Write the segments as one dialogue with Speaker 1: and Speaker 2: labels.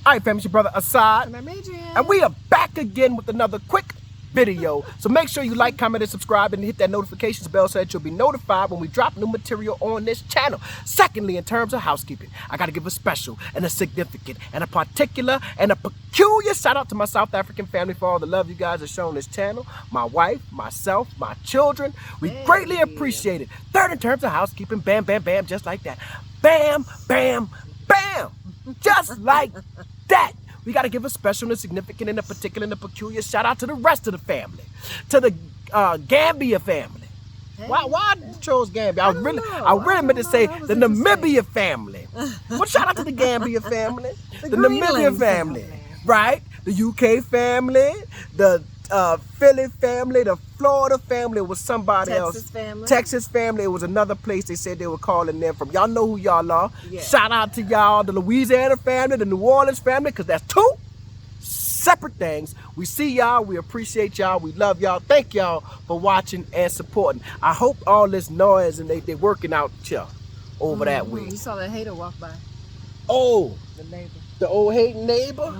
Speaker 1: All right, fam, it's your brother Assad.
Speaker 2: And I'm Adrian.
Speaker 1: And we are back again with another quick video. So make sure you like, comment, and subscribe, and hit that notifications bell so that you'll be notified when we drop new material on this channel. Secondly, in terms of housekeeping, I got to give a special and a significant and a particular and a peculiar shout out to my South African family for all the love you guys have shown this channel. My wife, myself, my children. We greatly appreciate it. Third, in terms of housekeeping, bam, bam, bam, just like that. Bam, bam, bam. Just like that. We got to give a special and a significant and a particular and a peculiar shout out to the rest of the family. To the Gambia family. Hey. Why I chose Gambia? I really meant to say the Namibia family. Well, shout out to the Gambia family. the Namibia family. Right? The UK family. The Philly family, the Florida family, it was somebody else. Texas family, it was another place they said they were calling them from. Y'all know who y'all are. Yeah. Shout out to y'all, the Louisiana family, the New Orleans family, because that's two separate things. We see y'all, we appreciate y'all, we love y'all. Thank y'all for watching and supporting. I hope all this noise and they working out here over that way.
Speaker 2: You saw that hater walk by.
Speaker 1: Oh,
Speaker 2: the neighbor.
Speaker 1: The old hating neighbor?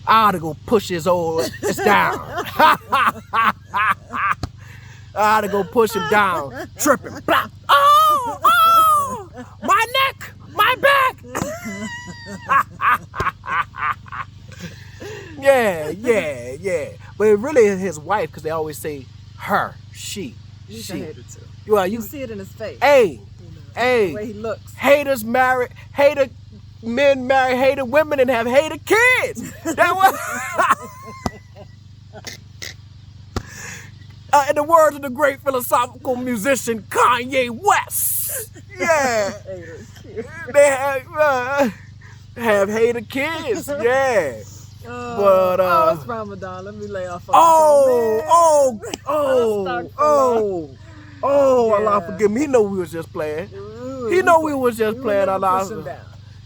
Speaker 1: I ought to go push his old ass down. I ought to go push him down. Tripping. Blah. Oh, my neck, my back. Yeah. But it really is his wife, because they always say her, she.
Speaker 2: He's a hater too.
Speaker 1: Well,
Speaker 2: you see it in his face.
Speaker 1: Hey,
Speaker 2: the way he looks.
Speaker 1: Haters marry, men marry hated women and have hated kids. That was in the words of the great philosophical musician Kanye West. Yeah, they have hated kids. Yeah, but
Speaker 2: it's Ramadan. Let me lay off.
Speaker 1: Allah forgive me. He know we was just playing. He know we was just playing. Allah.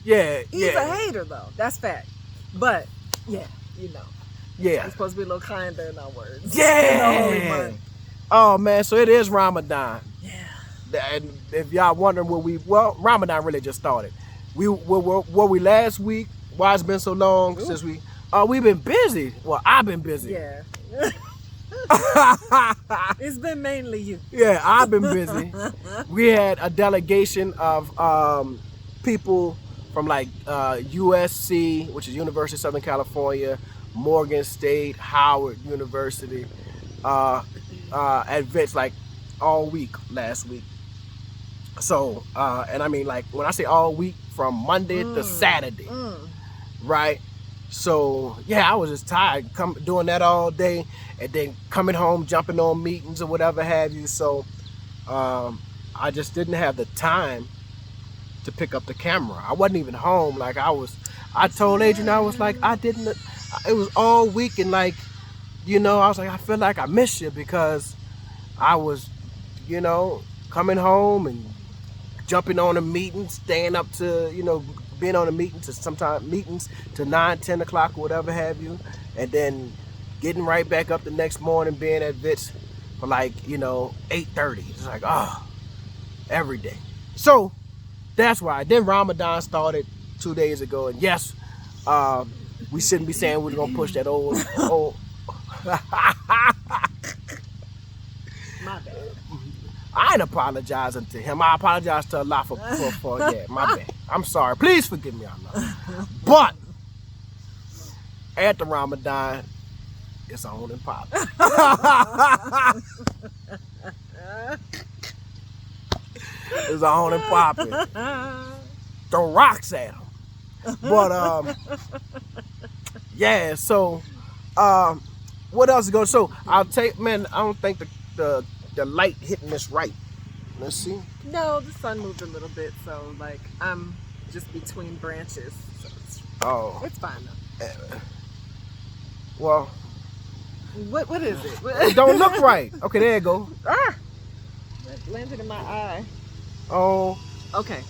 Speaker 1: Yeah,
Speaker 2: he's a hater though. That's fact. But yeah, you know.
Speaker 1: Yeah.
Speaker 2: We're supposed to be a little kinder in our words.
Speaker 1: Yeah. Oh man, so it is Ramadan.
Speaker 2: Yeah.
Speaker 1: And if y'all wondering Ramadan really just started. Were we last week? Why it's been so long since we've been busy. Well, I've been busy.
Speaker 2: Yeah. It's been mainly you.
Speaker 1: Yeah, I've been busy. We had a delegation of people from like USC, which is University of Southern California, Morgan State, Howard University, at Vets like all week last week. So, and I mean like when I say all week, from Monday to Saturday, right? So yeah, I was just tired doing that all day, and then coming home, jumping on meetings or whatever have you. So I just didn't have the time to pick up the camera. I wasn't even home. Like I told Adrian, I was like, it was all week, and like, you know, I was like, I feel like I miss you, because I was, you know, coming home and jumping on a meeting, staying up to, you know, being on a meeting to sometimes meetings to 9, 10 o'clock or whatever have you, and then getting right back up the next morning, being at Vits for like, you know, 8:30. It's like, every day. So that's why. Then Ramadan started 2 days ago, and yes, we shouldn't be saying we're gonna push that old.
Speaker 2: My bad.
Speaker 1: I ain't apologizing to him. I apologize to Allah for my bad. I'm sorry. Please forgive me, Allah. But after Ramadan, it's on and popping. It's on and popping. Throw rocks at him. But yeah. So what else is going? So I'll take. Man, I don't think the light hitting this right. Let's see.
Speaker 2: No, the sun moved a little bit, so like I'm just between branches. So it's fine though.
Speaker 1: Well,
Speaker 2: what is it?
Speaker 1: It don't look right. Okay, there you go.
Speaker 2: That landed in my eye.
Speaker 1: Oh.
Speaker 2: Okay.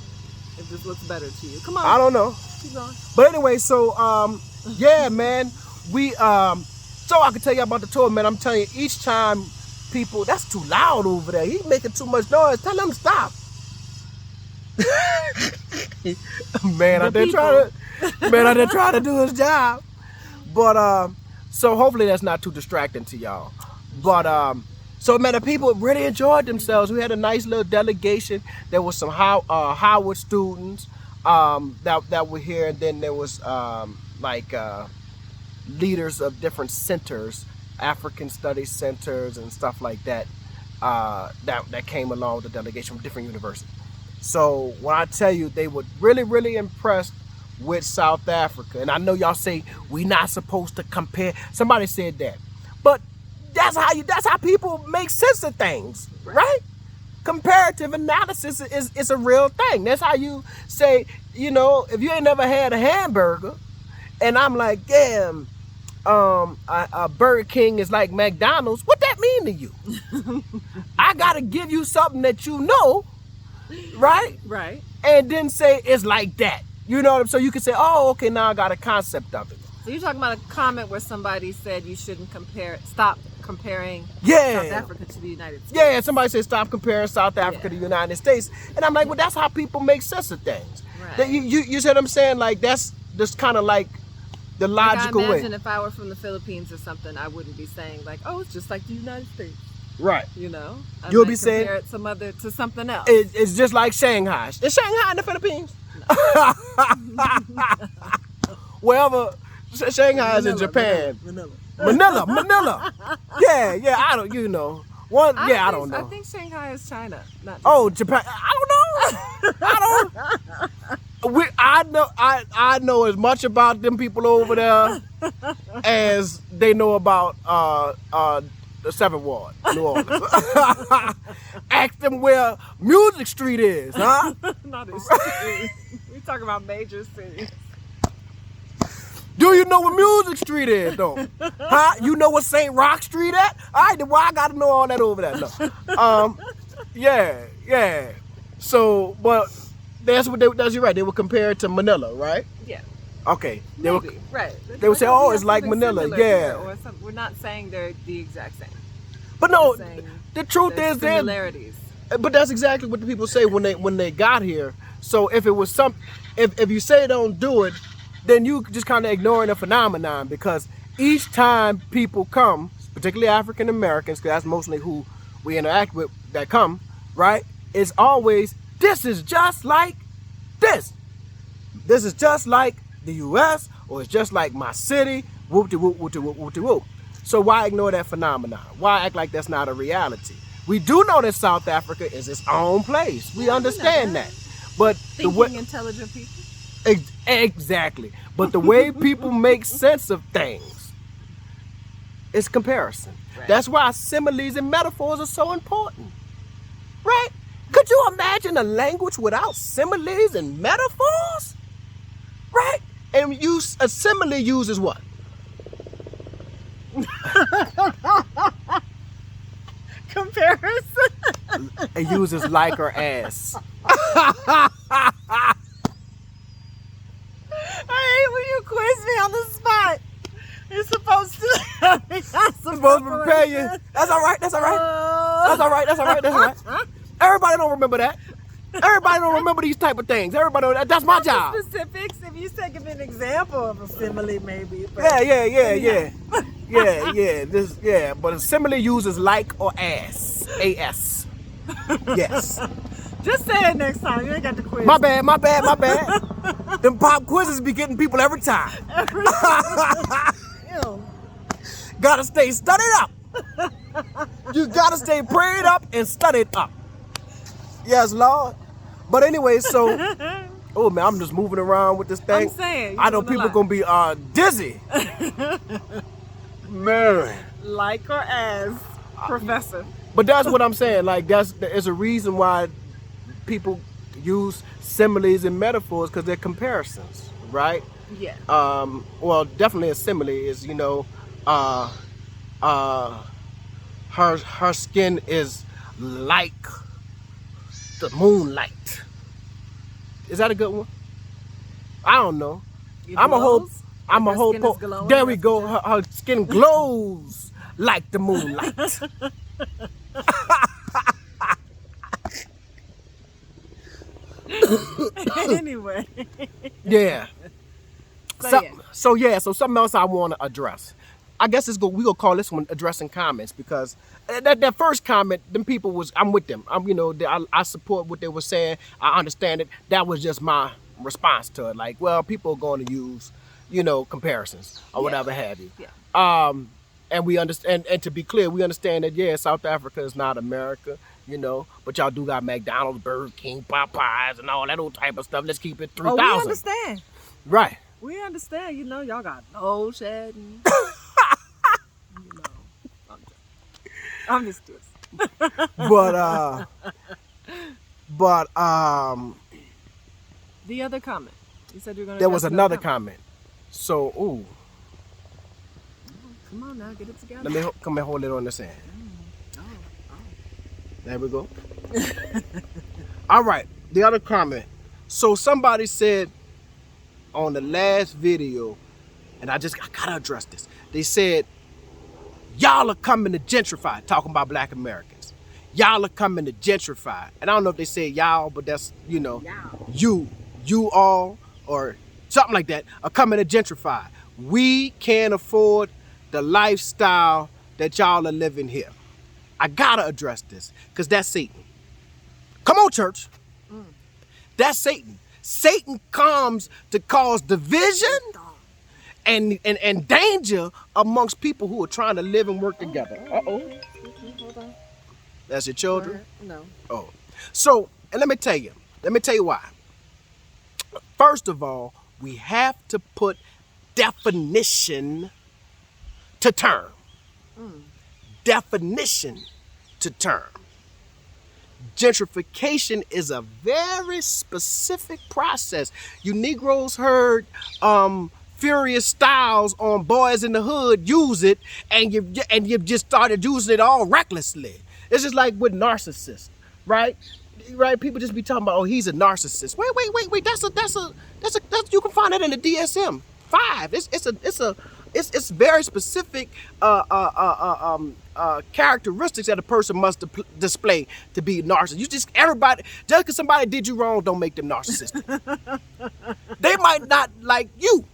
Speaker 2: If this looks better to you, come on.
Speaker 1: I don't know.
Speaker 2: Keep going.
Speaker 1: But anyway, so yeah, man, we so I can tell you about the tour, man. I'm telling you, each time people, that's too loud over there. He's making too much noise. Tell him to stop. Man, they trying to Man out there trying to do his job. But so hopefully that's not too distracting to y'all. But so man, the people really enjoyed themselves. We had a nice little delegation. There was some Howard students that were here, and then there was leaders of different centers, African studies centers and stuff like that, that came along with the delegation from different universities. So when I tell you, they were really, really impressed with South Africa. And I know y'all say we not supposed to compare. Somebody said that, but that's how people make sense of things, right? Comparative analysis is a real thing. That's how you say, you know, if you ain't never had a hamburger, and I'm like, damn, a Burger King is like McDonald's, what that mean to you? I gotta give you something that you know, right?
Speaker 2: Right.
Speaker 1: And then say it's like that. You know what I'm saying? So you can say, oh, okay, now I got a concept of it.
Speaker 2: So you're talking about a comment where somebody said you shouldn't stop comparing South Africa to the United States.
Speaker 1: Yeah, somebody said stop comparing South Africa to the United States. And I'm like, well, that's how people make sense of things.
Speaker 2: Right.
Speaker 1: That you see what I'm saying? Like, that's just kind of like the logical way.
Speaker 2: I imagine if I were from the Philippines or something, I wouldn't be saying like, oh, it's just like the United States.
Speaker 1: Right.
Speaker 2: You know?
Speaker 1: You'll be saying
Speaker 2: compare it to something else.
Speaker 1: It's just like Shanghai. Is Shanghai in the Philippines? No. Wherever Shanghai is in Japan. Manila. Yeah, I don't, you know. I don't know.
Speaker 2: I think Shanghai is China, not Japan.
Speaker 1: Oh, Japan. I don't know. I know as much about them people over there as they know about the 7th Ward, New Orleans. Ask them where Music Street is, huh?
Speaker 2: Not a street. We talking about major cities.
Speaker 1: Do you know where Music Street is, though? Huh? You know where St. Rock Street at? All right, then why I got to know all that over there? No. Yeah. So, but that's you're right. They would compare it to Manila, right?
Speaker 2: Yeah.
Speaker 1: Okay.
Speaker 2: Maybe. Right.
Speaker 1: They would say, oh, it's like Manila. Yeah.
Speaker 2: Or we're not saying they're the exact same.
Speaker 1: But no, the truth is there.
Speaker 2: Similarities.
Speaker 1: But that's exactly what the people say when they got here. So if it was if you say don't do it, then you just kind of ignoring the phenomenon, because each time people come, particularly African Americans, because that's mostly who we interact with that come, right? It's always, this is just like this. This is just like the U.S., or it's just like my city, whoop-de-whoop, whoop-de-whoop, whoop-de-whoop. So why ignore that phenomenon? Why act like that's not a reality? We do know that South Africa is its own place. We understand that. But
Speaker 2: thinking intelligent people.
Speaker 1: Exactly. But the way people make sense of things is comparison. Right. That's why similes and metaphors are so important. Right? Could you imagine a language without similes and metaphors? Right? And a simile uses what?
Speaker 2: Comparison.
Speaker 1: It uses like or as.
Speaker 2: I hate when you quiz me on the spot. You're supposed to.
Speaker 1: supposed to prepare you. That's all right. That's all right. Everybody don't remember that. Everybody don't remember these type of things. Everybody don't, that's my job.
Speaker 2: Specifics. If you say, give me an example of a simile, maybe.
Speaker 1: But yeah. But a simile uses like or as. As. Yes.
Speaker 2: Just say it next time. You ain't got to quiz.
Speaker 1: My bad. Them pop quizzes be getting people every time. Gotta stay studied up. You gotta stay prayed up and studied up. Yes, Lord. But anyway, so, oh man, I'm just moving around with this thing.
Speaker 2: I'm saying.
Speaker 1: I know people gonna be dizzy. Man.
Speaker 2: Like or as, Professor.
Speaker 1: But that's what I'm saying. Like, there's a reason why people use similes and metaphors, because they're comparisons, right?
Speaker 2: Yeah.
Speaker 1: Well, definitely a simile is, her skin is like the moonlight. Is that a good one? I don't know. I'm a whole. There we go. Her skin glows like the moonlight.
Speaker 2: Anyway.
Speaker 1: Yeah. So something else I want to address. I guess we gonna call this one addressing comments, because that first comment, them people I'm with them. I support what they were saying. I understand it. That was just my response to it. Like, well, people are going to use, comparisons or whatever have you.
Speaker 2: Yeah.
Speaker 1: And we understand, and to be clear, we understand that South Africa is not America, but y'all do got McDonald's, Burger King, Popeyes, and all that old type of stuff. Let's keep it 3,000.
Speaker 2: Oh, we understand.
Speaker 1: Right.
Speaker 2: We understand. Y'all got load shedding. I'm just kidding.
Speaker 1: But
Speaker 2: the other comment. You said you were gonna.
Speaker 1: There was another comment. So, ooh.
Speaker 2: Come on now, get it together.
Speaker 1: Let me come and hold it on this end.
Speaker 2: Oh.
Speaker 1: There we go. All right, the other comment. So somebody said on the last video, and I gotta address this. They said, y'all are coming to gentrify, talking about black Americans. Y'all are coming to gentrify. And I don't know if they said y'all, but that's, you all, or something like that, are coming to gentrify. We can't afford the lifestyle that y'all are living here. I gotta address this, because that's Satan. Come on, church. That's Satan. Satan comes to cause division and danger amongst people who are trying to live and work together. Uh-oh.
Speaker 2: Hold on.
Speaker 1: That's your children?
Speaker 2: No.
Speaker 1: Oh. So, and let me tell you why. First of all, we have to put definition to term. Definition to term. Gentrification is a very specific process. You Negroes heard Furious Styles on Boys in the Hood use it, and you just started using it all recklessly. It's just like with narcissists, right? Right? People just be talking about, oh, he's a narcissist. Wait. That's you can find that in the DSM-5. It's very specific characteristics that a person must display to be narcissist. Just because somebody did you wrong, don't make them narcissistic. They might not like you.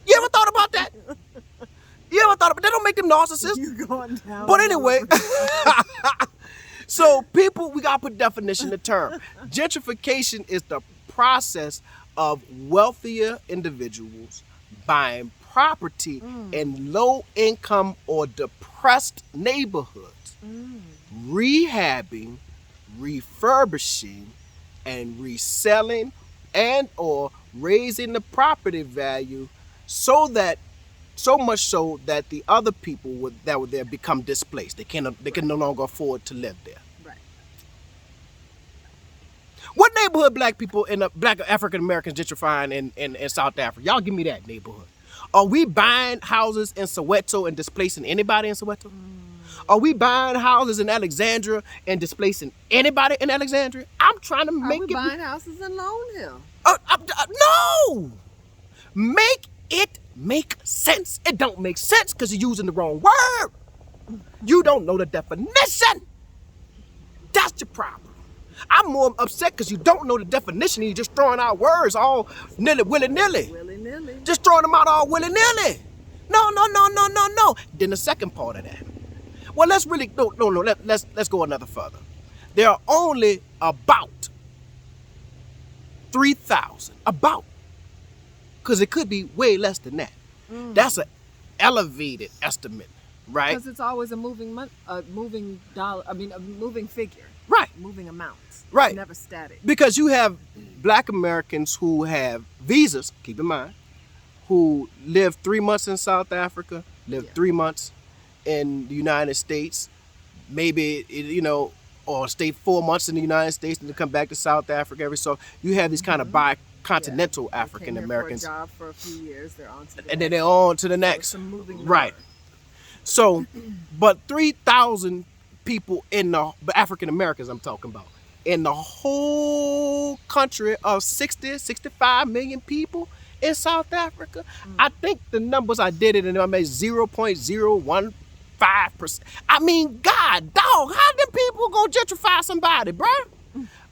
Speaker 1: You ever thought about that? That don't make them narcissists.
Speaker 2: You're going down.
Speaker 1: But anyway, so people, we gotta put definition to term. Gentrification is the process of wealthier individuals buying property in low income or depressed neighborhoods, rehabbing, refurbishing, and reselling and or raising the property value so much so that the other people that were there become displaced. They can no longer afford to live there.
Speaker 2: Right.
Speaker 1: What neighborhood black African Americans gentrifying in South Africa? Y'all give me that neighborhood. Are we buying houses in Soweto and displacing anybody in Soweto? Are we buying houses in Alexandria and displacing anybody in Alexandria? I'm trying to make it.
Speaker 2: Are we buying houses in Lone Hill?
Speaker 1: No! Make it make sense. It don't make sense because you're using the wrong word. You don't know the definition. That's your problem. I'm more upset because you don't know the definition and you're just throwing out words all willy-nilly.
Speaker 2: Willy-nilly.
Speaker 1: Just throwing them out all willy-nilly. No. Then the second part of that. Well, let's really, let's go another further. There are only about 3,000, because it could be way less than that. That's an elevated estimate, right?
Speaker 2: Because it's always a moving figure.
Speaker 1: Right.
Speaker 2: Moving amounts.
Speaker 1: Right.
Speaker 2: It's never static.
Speaker 1: Because you have black Americans who have visas, keep in mind, who live 3 months in South Africa, live 3 months in the United States, maybe, or stay 4 months in the United States and then come back to South Africa every so. You have these kind of bi-continental African Americans.
Speaker 2: They came here for a job for a few years, they're on to the
Speaker 1: and then they're on to the next.
Speaker 2: So moving
Speaker 1: right. So, but 3,000 people in the African Americans I'm talking about, in the whole country of 65 million people in South Africa, I think the numbers I did it and I made 0.015%. I mean, God dog, how them people gonna gentrify somebody, bruh?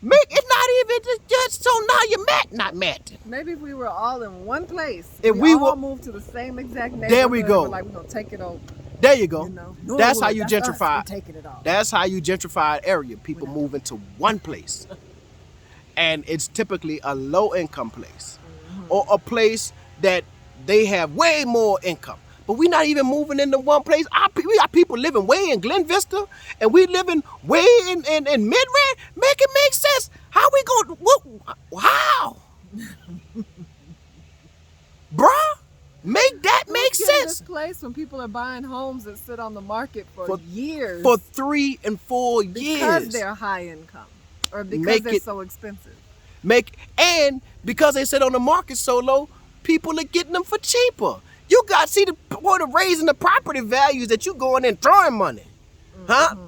Speaker 1: Make it not even just so now you're not met.
Speaker 2: Maybe if we were all in one place,
Speaker 1: if
Speaker 2: we all moved to the same exact neighborhood.
Speaker 1: There we go.
Speaker 2: We're like, we're gonna take it over.
Speaker 1: There you go.
Speaker 2: You know?
Speaker 1: That's how you gentrify.
Speaker 2: Taking it all.
Speaker 1: That's how you gentrify an area. People move into one place, and it's typically a low-income place, or a place that they have way more income. But we're not even moving into one place. We got people living way in Glen Vista, and we living way in Mid-Rand. Make it make sense. How we going? How? Bruh, make that make sense.
Speaker 2: This place when people are buying homes that sit on the market for years.
Speaker 1: For 3 and 4 years.
Speaker 2: Because they're high income. Or because they're so expensive.
Speaker 1: And because they sit on the market so low, people are getting them for cheaper. You got see the point of raising the property values that you going in throwing money.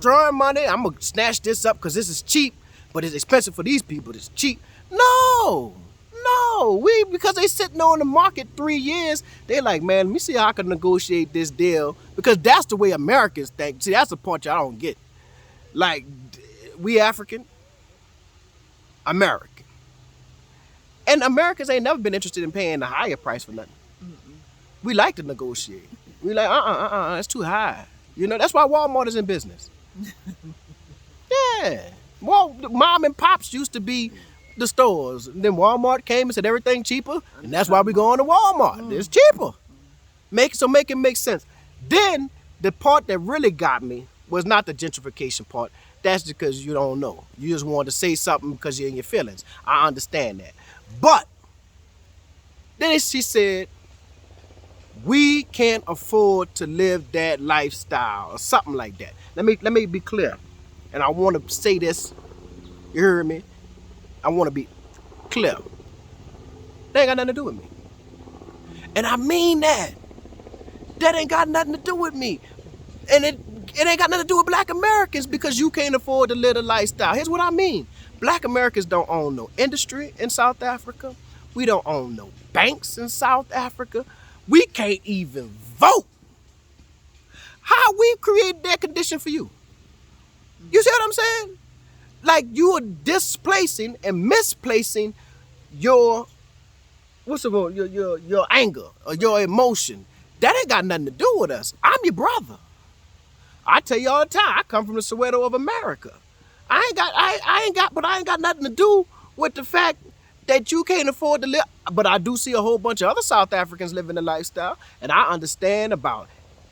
Speaker 1: Throwing money. I'm gonna snatch this up because this is cheap, but it's expensive for these people. It's cheap. No. Because they sitting on the market 3 years, they like, man, let me see how I can negotiate this deal. Because that's the way Americans think. See, that's the part y'all don't get. Like, we African, American. And Americans ain't never been interested in paying a higher price for nothing. We like to negotiate. We like, that's too high. You know, that's why Walmart is in business. Yeah. Well, mom and pops used to be the stores. And then Walmart came and said everything cheaper. And that's why we going to Walmart. It's cheaper. Make it make sense. Then the part that really got me was not the gentrification part. That's because you don't know. You just wanted to say something because you're in your feelings. I understand that. But then she said, we can't afford to live that lifestyle or something like that. Let me be clear. And I want to say this. You heard me? I want to be clear. That ain't got nothing to do with me. And I mean that. That ain't got nothing to do with me. And it ain't got nothing to do with black Americans because you can't afford to live the lifestyle. Here's what I mean. Black Americans don't own no industry in South Africa. We don't own no banks in South Africa. We can't even vote. How we created that condition for you? You see what I'm saying? Like you are displacing and misplacing your your anger or your emotion. That ain't got nothing to do with us. I'm your brother. I tell you all the time, I come from the Soweto of America. I ain't got nothing to do with the fact that you can't afford to live. But I do see a whole bunch of other South Africans living the lifestyle, and I understand about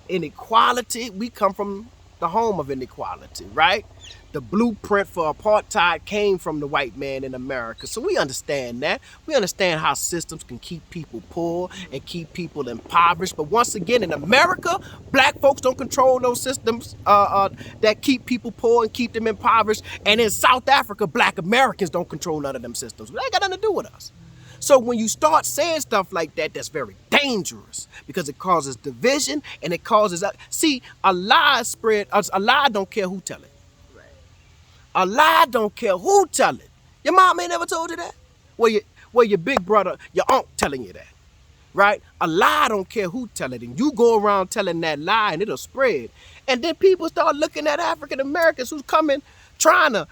Speaker 1: inequality. We come from the home of inequality, right? The blueprint for apartheid came from the white man in America. So we understand that. We understand how systems can keep people poor and keep people impoverished. But once again, in America, black folks don't control those systems that keep people poor and keep them impoverished. And in South Africa, black Americans don't control none of them systems. They ain't got nothing to do with us. So when you start saying stuff like that, that's very dangerous because it causes division and it causes, see, a lie don't care who tell it. Right. A lie don't care who tell it. Your mom ain't never told you that? Well, your big brother, your aunt telling you that, right? A lie don't care who tell it. And you go around telling that lie and it'll spread. And then people start looking at African Americans who's coming, trying to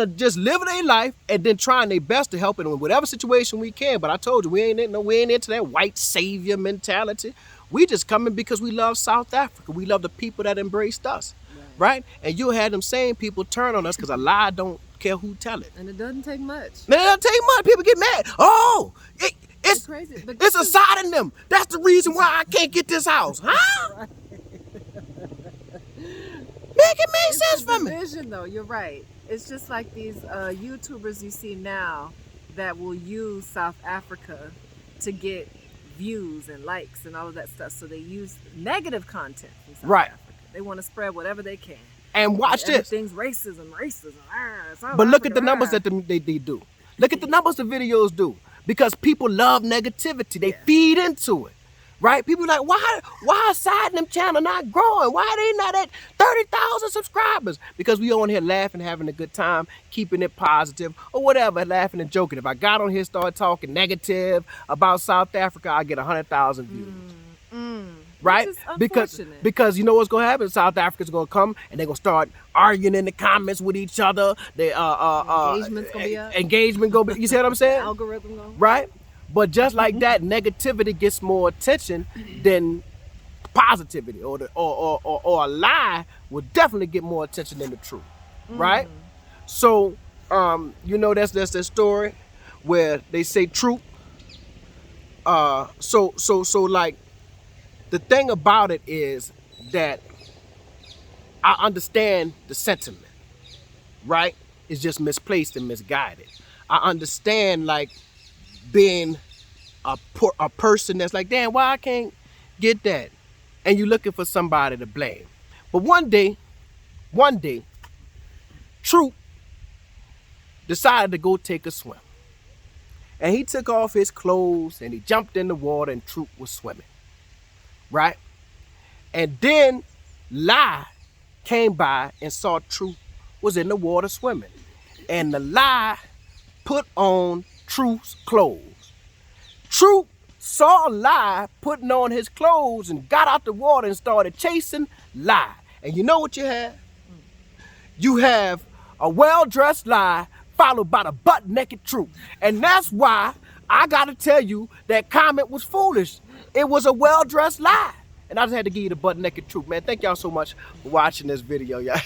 Speaker 1: just live their life and then trying their best to help it in whatever situation we can. But I told you, we ain't into that white savior mentality. We just coming because we love South Africa. We love the people that embraced us, right? And you'll have them same people turn on us because a lie don't care who tell it.
Speaker 2: And it doesn't take much.
Speaker 1: It doesn't take much. People get mad. Oh, it's
Speaker 2: crazy.
Speaker 1: It's a side in them. That's the reason why I can't get this house, huh? Make it make sense for me.
Speaker 2: Division, though, you're right. It's just like these YouTubers you see now that will use South Africa to get views and likes and all of that stuff. So they use negative content from South Africa. They want to spread whatever they can.
Speaker 1: And watch this.
Speaker 2: Everything's racism.
Speaker 1: But look at the numbers that they do. Look at the numbers the videos do. Because people love negativity. They feed into it. Right? People like, why is Side and them channel not growing? Why are they not at 30,000 subscribers? Because we on here laughing, having a good time, keeping it positive or whatever, laughing and joking. If I got on here, start talking negative about South Africa, I get 100,000 views. right?
Speaker 2: is
Speaker 1: Because
Speaker 2: unfortunate.
Speaker 1: you know what's gonna happen? South Africa's gonna come and they're gonna start arguing in the comments with each other. They
Speaker 2: Engagement's gonna be up.
Speaker 1: engagement gonna be. You see what I'm
Speaker 2: The
Speaker 1: saying?
Speaker 2: algorithm going.
Speaker 1: Right? But just like that, negativity gets more attention than positivity, or or a lie will definitely get more attention than the truth, right? So you know, that's the story where they say truth. So like, the thing about it is that I understand the sentiment, right? It's just misplaced and misguided. I understand, like, being a person that's like, damn, why I can't get that? And you're looking for somebody to blame. But one day, Truth decided to go take a swim. And he took off his clothes and he jumped in the water, and Truth was swimming, right? And then Lie came by and saw Truth was in the water swimming. And the Lie put on Truth's clothes. Truth saw Lie putting on his clothes and got out the water and started chasing Lie. And you know what you have? You have a well-dressed Lie followed by the butt-naked Truth. And that's why I gotta tell you that comment was foolish. It was a well-dressed Lie. And I just had to give you the butt-naked Truth, man. Thank y'all so much for watching this video, y'all.